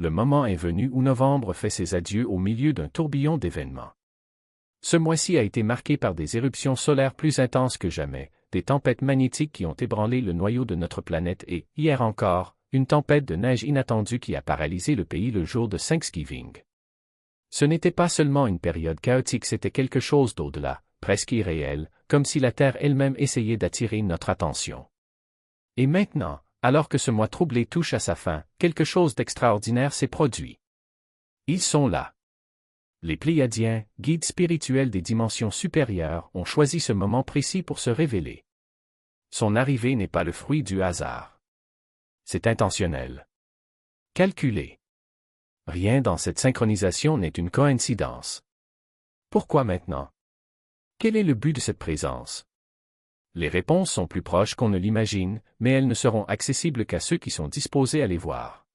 Le moment est venu où novembre fait ses adieux au milieu d'un tourbillon d'événements. Ce mois-ci a été marqué par des éruptions solaires plus intenses que jamais, des tempêtes magnétiques qui ont ébranlé le noyau de notre planète et, hier encore, une tempête de neige inattendue qui a paralysé le pays le jour de Thanksgiving. Ce n'était pas seulement une période chaotique, c'était quelque chose d'au-delà, presque irréel, comme si la Terre elle-même essayait d'attirer notre attention. Et maintenant, alors que ce mois troublé touche à sa fin, quelque chose d'extraordinaire s'est produit. Ils sont là. Les Pléiadiens, guides spirituels des dimensions supérieures, ont choisi ce moment précis pour se révéler. Son arrivée n'est pas le fruit du hasard. C'est intentionnel. Calculé. Rien dans cette synchronisation n'est une coïncidence. Pourquoi maintenant? Quel est le but de cette présence? Les réponses sont plus proches qu'on ne l'imagine, mais elles ne seront accessibles qu'à ceux qui sont disposés à les voir.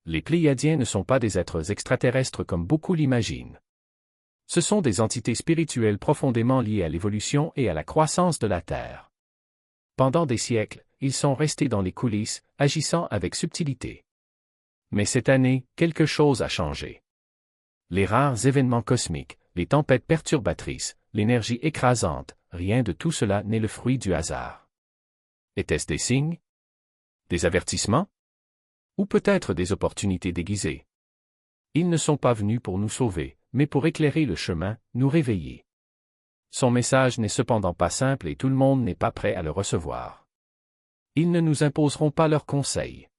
Les Pléiadiens ne sont pas des êtres extraterrestres comme beaucoup l'imaginent. Ce sont des entités spirituelles profondément liées à l'évolution et à la croissance de la Terre. Pendant des siècles, ils sont restés dans les coulisses, agissant avec subtilité. Mais cette année, quelque chose a changé. Les rares événements cosmiques, les tempêtes perturbatrices, l'énergie écrasante, rien de tout cela n'est le fruit du hasard. Était-ce des signes? Des avertissements? Ou peut-être des opportunités déguisées? Ils ne sont pas venus pour nous sauver, mais pour éclairer le chemin, nous réveiller. Son message n'est cependant pas simple et tout le monde n'est pas prêt à le recevoir. Ils ne nous imposeront pas leurs conseils.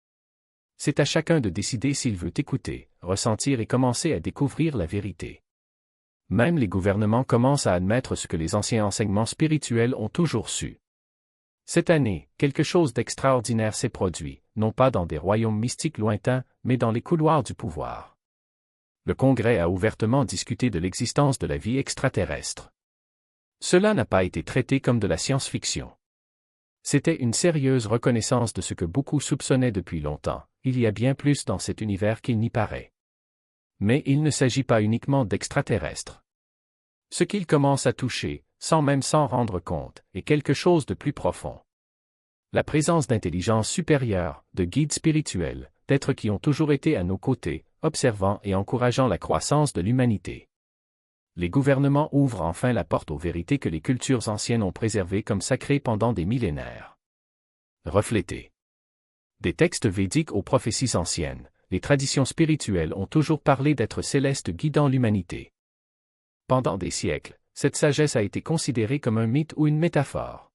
C'est à chacun de décider s'il veut écouter, ressentir et commencer à découvrir la vérité. Même les gouvernements commencent à admettre ce que les anciens enseignements spirituels ont toujours su. Cette année, quelque chose d'extraordinaire s'est produit, non pas dans des royaumes mystiques lointains, mais dans les couloirs du pouvoir. Le Congrès a ouvertement discuté de l'existence de la vie extraterrestre. Cela n'a pas été traité comme de la science-fiction. C'était une sérieuse reconnaissance de ce que beaucoup soupçonnaient depuis longtemps, il y a bien plus dans cet univers qu'il n'y paraît. Mais il ne s'agit pas uniquement d'extraterrestres. Ce qu'ils commencent à toucher, sans même s'en rendre compte, est quelque chose de plus profond. La présence d'intelligence supérieure, de guides spirituels, d'êtres qui ont toujours été à nos côtés, observant et encourageant la croissance de l'humanité. Les gouvernements ouvrent enfin la porte aux vérités que les cultures anciennes ont préservées comme sacrées pendant des millénaires. Refléter. Des textes védiques aux prophéties anciennes, les traditions spirituelles ont toujours parlé d'êtres célestes guidant l'humanité. Pendant des siècles, cette sagesse a été considérée comme un mythe ou une métaphore.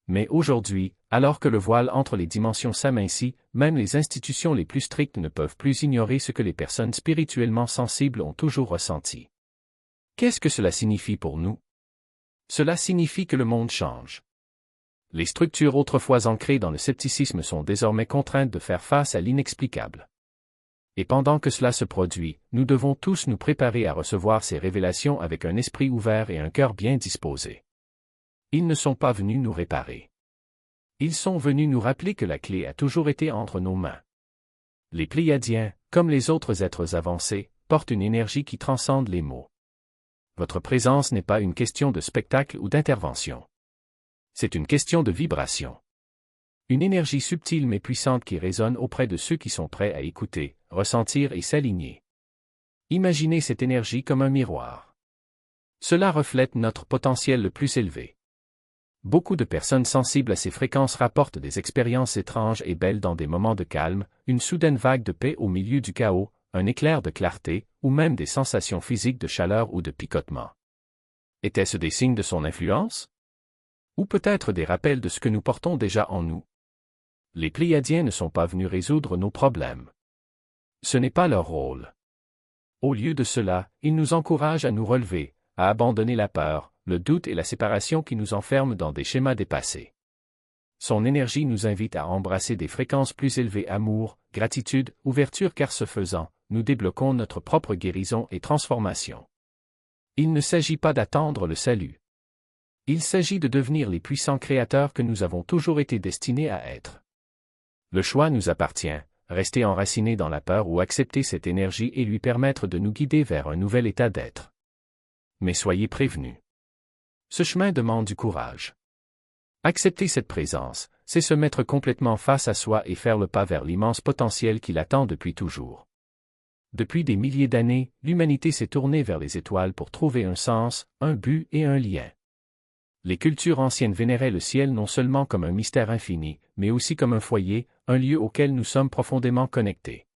Mais aujourd'hui, alors que le voile entre les dimensions s'amincit, même les institutions les plus strictes ne peuvent plus ignorer ce que les personnes spirituellement sensibles ont toujours ressenti. Qu'est-ce que cela signifie pour nous? Cela signifie que le monde change. Les structures autrefois ancrées dans le scepticisme sont désormais contraintes de faire face à l'inexplicable. Et pendant que cela se produit, nous devons tous nous préparer à recevoir ces révélations avec un esprit ouvert et un cœur bien disposé. Ils ne sont pas venus nous réparer. Ils sont venus nous rappeler que la clé a toujours été entre nos mains. Les Pléiadiens, comme les autres êtres avancés, portent une énergie qui transcende les mots. Votre présence n'est pas une question de spectacle ou d'intervention. C'est une question de vibration. Une énergie subtile mais puissante qui résonne auprès de ceux qui sont prêts à écouter, ressentir et s'aligner. Imaginez cette énergie comme un miroir. Cela reflète notre potentiel le plus élevé. Beaucoup de personnes sensibles à ces fréquences rapportent des expériences étranges et belles dans des moments de calme, une soudaine vague de paix au milieu du chaos, un éclair de clarté, ou même des sensations physiques de chaleur ou de picotement. Étaient-ce des signes de son influence? Ou peut-être des rappels de ce que nous portons déjà en nous? Les Pléiadiens ne sont pas venus résoudre nos problèmes. Ce n'est pas leur rôle. Au lieu de cela, ils nous encouragent à nous relever, à abandonner la peur, le doute et la séparation qui nous enferment dans des schémas dépassés. Son énergie nous invite à embrasser des fréquences plus élevées: amour, gratitude, ouverture, car ce faisant, nous débloquons notre propre guérison et transformation. Il ne s'agit pas d'attendre le salut. Il s'agit de devenir les puissants créateurs que nous avons toujours été destinés à être. Le choix nous appartient, rester enraciné dans la peur ou accepter cette énergie et lui permettre de nous guider vers un nouvel état d'être. Mais soyez prévenus. Ce chemin demande du courage. Accepter cette présence, c'est se mettre complètement face à soi et faire le pas vers l'immense potentiel qui l'attend depuis toujours. Depuis des milliers d'années, l'humanité s'est tournée vers les étoiles pour trouver un sens, un but et un lien. Les cultures anciennes vénéraient le ciel non seulement comme un mystère infini, mais aussi comme un foyer, un lieu auquel nous sommes profondément connectés.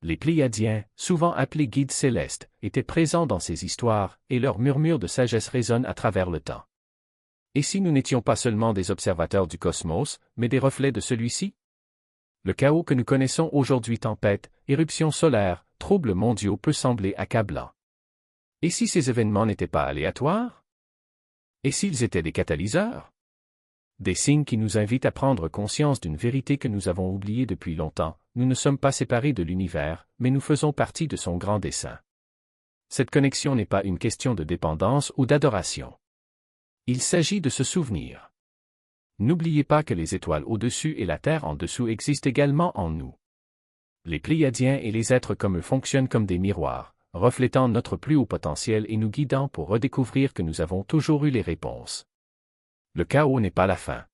Les Pléiadiens, souvent appelés guides célestes, étaient présents dans ces histoires, et leurs murmures de sagesse résonnent à travers le temps. Et si nous n'étions pas seulement des observateurs du cosmos, mais des reflets de celui-ci? Le chaos que nous connaissons aujourd'hui, tempêtes, éruptions solaires, troubles mondiaux, peut sembler accablant. Et si ces événements n'étaient pas aléatoires? Et s'ils étaient des catalyseurs? Des signes qui nous invitent à prendre conscience d'une vérité que nous avons oubliée depuis longtemps: nous ne sommes pas séparés de l'univers, mais nous faisons partie de son grand dessein. Cette connexion n'est pas une question de dépendance ou d'adoration. Il s'agit de se souvenir. N'oubliez pas que les étoiles au-dessus et la Terre en dessous existent également en nous. Les Pléiadiens et les êtres comme eux fonctionnent comme des miroirs, reflétant notre plus haut potentiel et nous guidant pour redécouvrir que nous avons toujours eu les réponses. Le chaos n'est pas la fin.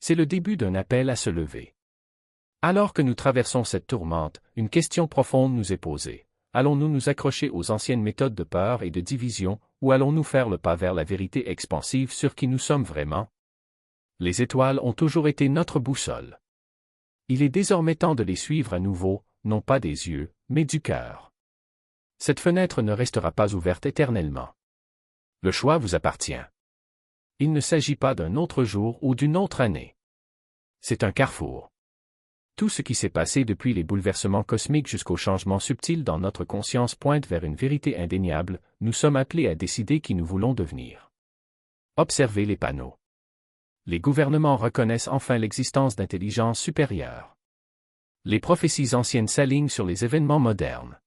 C'est le début d'un appel à se lever. Alors que nous traversons cette tourmente, une question profonde nous est posée. Allons-nous nous accrocher aux anciennes méthodes de peur et de division, ou allons-nous faire le pas vers la vérité expansive sur qui nous sommes vraiment? Les étoiles ont toujours été notre boussole. Il est désormais temps de les suivre à nouveau, non pas des yeux, mais du cœur. Cette fenêtre ne restera pas ouverte éternellement. Le choix vous appartient. Il ne s'agit pas d'un autre jour ou d'une autre année. C'est un carrefour. Tout ce qui s'est passé depuis les bouleversements cosmiques jusqu'aux changements subtils dans notre conscience pointe vers une vérité indéniable: nous sommes appelés à décider qui nous voulons devenir. Observez les panneaux. Les gouvernements reconnaissent enfin l'existence d'intelligence supérieure. Les prophéties anciennes s'alignent sur les événements modernes.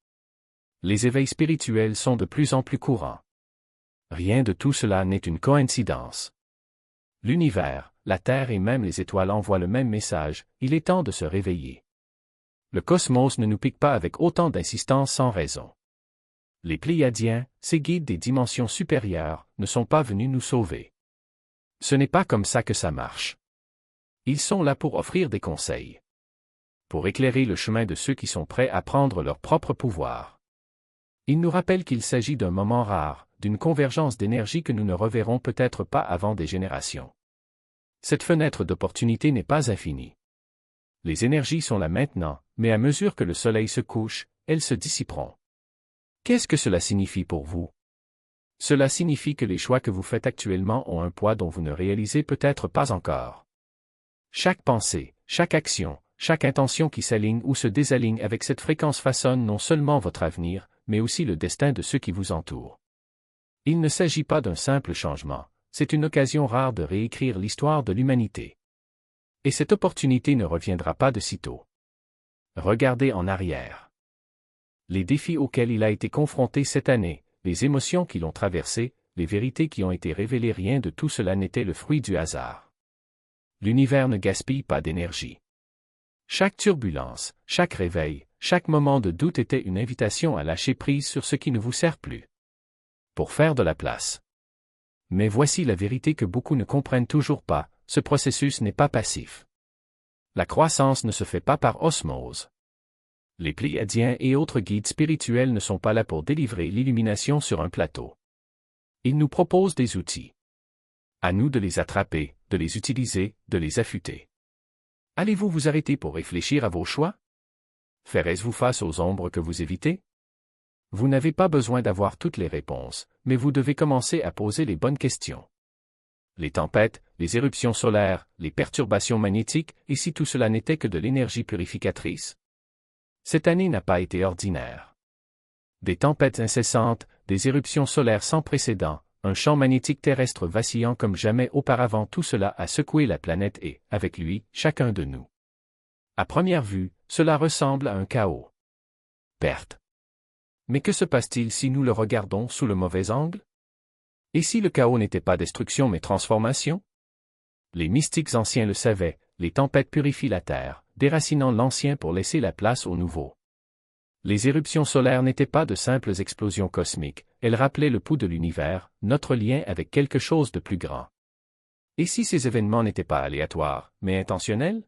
Les éveils spirituels sont de plus en plus courants. Rien de tout cela n'est une coïncidence. L'univers, la Terre et même les étoiles envoient le même message: il est temps de se réveiller. Le cosmos ne nous pique pas avec autant d'insistance sans raison. Les Pléiadiens, ces guides des dimensions supérieures, ne sont pas venus nous sauver. Ce n'est pas comme ça que ça marche. Ils sont là pour offrir des conseils. Pour éclairer le chemin de ceux qui sont prêts à prendre leur propre pouvoir. Ils nous rappellent qu'il s'agit d'un moment rare, d'une convergence d'énergie que nous ne reverrons peut-être pas avant des générations. Cette fenêtre d'opportunité n'est pas infinie. Les énergies sont là maintenant, mais à mesure que le soleil se couche, elles se dissiperont. Qu'est-ce que cela signifie pour vous? Cela signifie que les choix que vous faites actuellement ont un poids dont vous ne réalisez peut-être pas encore. Chaque pensée, chaque action, chaque intention qui s'aligne ou se désaligne avec cette fréquence façonne non seulement votre avenir, mais aussi le destin de ceux qui vous entourent. Il ne s'agit pas d'un simple changement, c'est une occasion rare de réécrire l'histoire de l'humanité. Et cette opportunité ne reviendra pas de sitôt. Regardez en arrière. Les défis auxquels il a été confronté cette année, les émotions qui l'ont traversé, les vérités qui ont été révélées, rien de tout cela n'était le fruit du hasard. L'univers ne gaspille pas d'énergie. Chaque turbulence, chaque réveil, chaque moment de doute était une invitation à lâcher prise sur ce qui ne vous sert plus. Pour faire de la place. Mais voici la vérité que beaucoup ne comprennent toujours pas: ce processus n'est pas passif. La croissance ne se fait pas par osmose. Les Pléiadiens et autres guides spirituels ne sont pas là pour délivrer l'illumination sur un plateau. Ils nous proposent des outils. À nous de les attraper, de les utiliser, de les affûter. Allez-vous vous arrêter pour réfléchir à vos choix? Ferez-vous face aux ombres que vous évitez? Vous n'avez pas besoin d'avoir toutes les réponses, mais vous devez commencer à poser les bonnes questions. Les tempêtes, les éruptions solaires, les perturbations magnétiques, et si tout cela n'était que de l'énergie purificatrice? Cette année n'a pas été ordinaire. Des tempêtes incessantes, des éruptions solaires sans précédent, un champ magnétique terrestre vacillant comme jamais auparavant, tout cela a secoué la planète et, avec lui, chacun de nous. À première vue, cela ressemble à un chaos. Perte. Mais que se passe-t-il si nous le regardons sous le mauvais angle? Et si le chaos n'était pas destruction mais transformation? Les mystiques anciens le savaient: les tempêtes purifient la terre, déracinant l'ancien pour laisser la place au nouveau. Les éruptions solaires n'étaient pas de simples explosions cosmiques, elles rappelaient le pouls de l'univers, notre lien avec quelque chose de plus grand. Et si ces événements n'étaient pas aléatoires, mais intentionnels?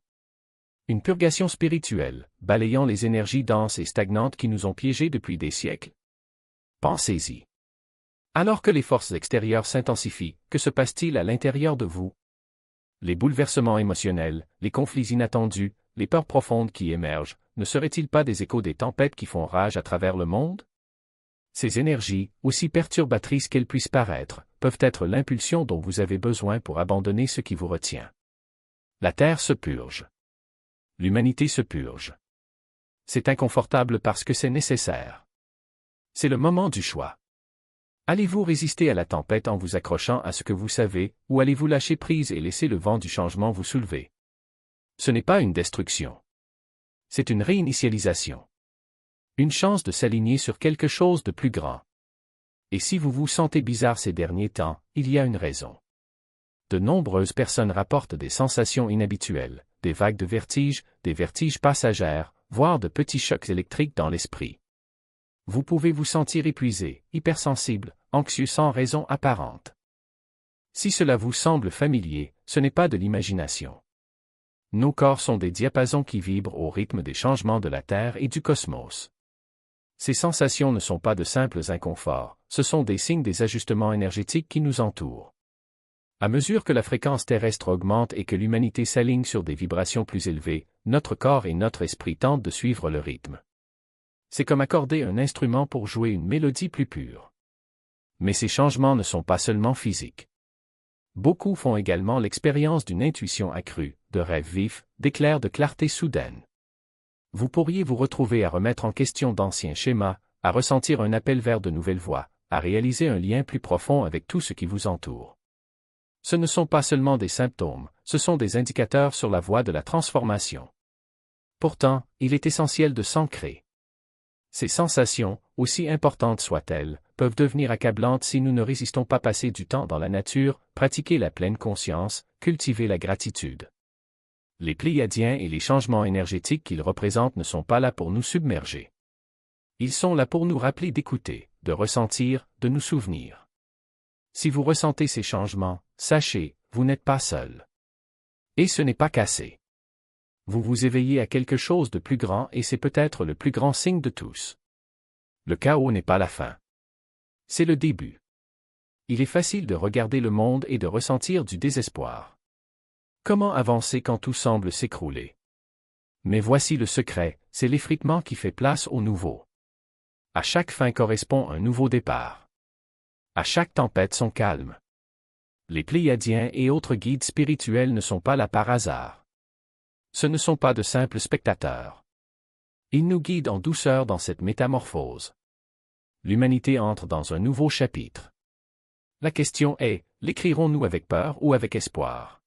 Une purgation spirituelle, balayant les énergies denses et stagnantes qui nous ont piégés depuis des siècles. Pensez-y. Alors que les forces extérieures s'intensifient, que se passe-t-il à l'intérieur de vous? Les bouleversements émotionnels, les conflits inattendus, les peurs profondes qui émergent, ne seraient-ils pas des échos des tempêtes qui font rage à travers le monde? Ces énergies, aussi perturbatrices qu'elles puissent paraître, peuvent être l'impulsion dont vous avez besoin pour abandonner ce qui vous retient. La Terre se purge. L'humanité se purge. C'est inconfortable parce que c'est nécessaire. C'est le moment du choix. Allez-vous résister à la tempête en vous accrochant à ce que vous savez, ou allez-vous lâcher prise et laisser le vent du changement vous soulever? Ce n'est pas une destruction. C'est une réinitialisation. Une chance de s'aligner sur quelque chose de plus grand. Et si vous vous sentez bizarre ces derniers temps, il y a une raison. De nombreuses personnes rapportent des sensations inhabituelles, des vagues de vertige, des vertiges passagères, voire de petits chocs électriques dans l'esprit. Vous pouvez vous sentir épuisé, hypersensible, anxieux sans raison apparente. Si cela vous semble familier, ce n'est pas de l'imagination. Nos corps sont des diapasons qui vibrent au rythme des changements de la Terre et du cosmos. Ces sensations ne sont pas de simples inconforts, ce sont des signes des ajustements énergétiques qui nous entourent. À mesure que la fréquence terrestre augmente et que l'humanité s'aligne sur des vibrations plus élevées, notre corps et notre esprit tentent de suivre le rythme. C'est comme accorder un instrument pour jouer une mélodie plus pure. Mais ces changements ne sont pas seulement physiques. Beaucoup font également l'expérience d'une intuition accrue, de rêves vifs, d'éclairs de clarté soudaine. Vous pourriez vous retrouver à remettre en question d'anciens schémas, à ressentir un appel vers de nouvelles voies, à réaliser un lien plus profond avec tout ce qui vous entoure. Ce ne sont pas seulement des symptômes, ce sont des indicateurs sur la voie de la transformation. Pourtant, il est essentiel de s'ancrer. Ces sensations, aussi importantes soient-elles, peuvent devenir accablantes si nous ne résistons pas à passer du temps dans la nature, pratiquer la pleine conscience, cultiver la gratitude. Les Pléiadiens et les changements énergétiques qu'ils représentent ne sont pas là pour nous submerger. Ils sont là pour nous rappeler d'écouter, de ressentir, de nous souvenir. Si vous ressentez ces changements, sachez, vous n'êtes pas seul. Et ce n'est pas cassé. Vous vous éveillez à quelque chose de plus grand et c'est peut-être le plus grand signe de tous. Le chaos n'est pas la fin. C'est le début. Il est facile de regarder le monde et de ressentir du désespoir. Comment avancer quand tout semble s'écrouler? Mais voici le secret, c'est l'effritement qui fait place au nouveau. À chaque fin correspond un nouveau départ. À chaque tempête son calme. Les Pléiadiens et autres guides spirituels ne sont pas là par hasard. Ce ne sont pas de simples spectateurs. Ils nous guident en douceur dans cette métamorphose. L'humanité entre dans un nouveau chapitre. La question est, l'écrirons-nous avec peur ou avec espoir?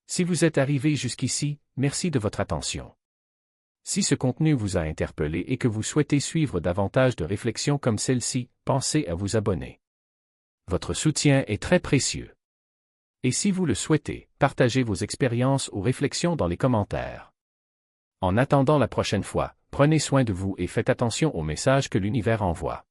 Si vous êtes arrivé jusqu'ici, merci de votre attention. Si ce contenu vous a interpellé et que vous souhaitez suivre davantage de réflexions comme celle-ci, pensez à vous abonner. Votre soutien est très précieux. Et si vous le souhaitez, partagez vos expériences ou réflexions dans les commentaires. En attendant la prochaine fois, prenez soin de vous et faites attention aux messages que l'univers envoie.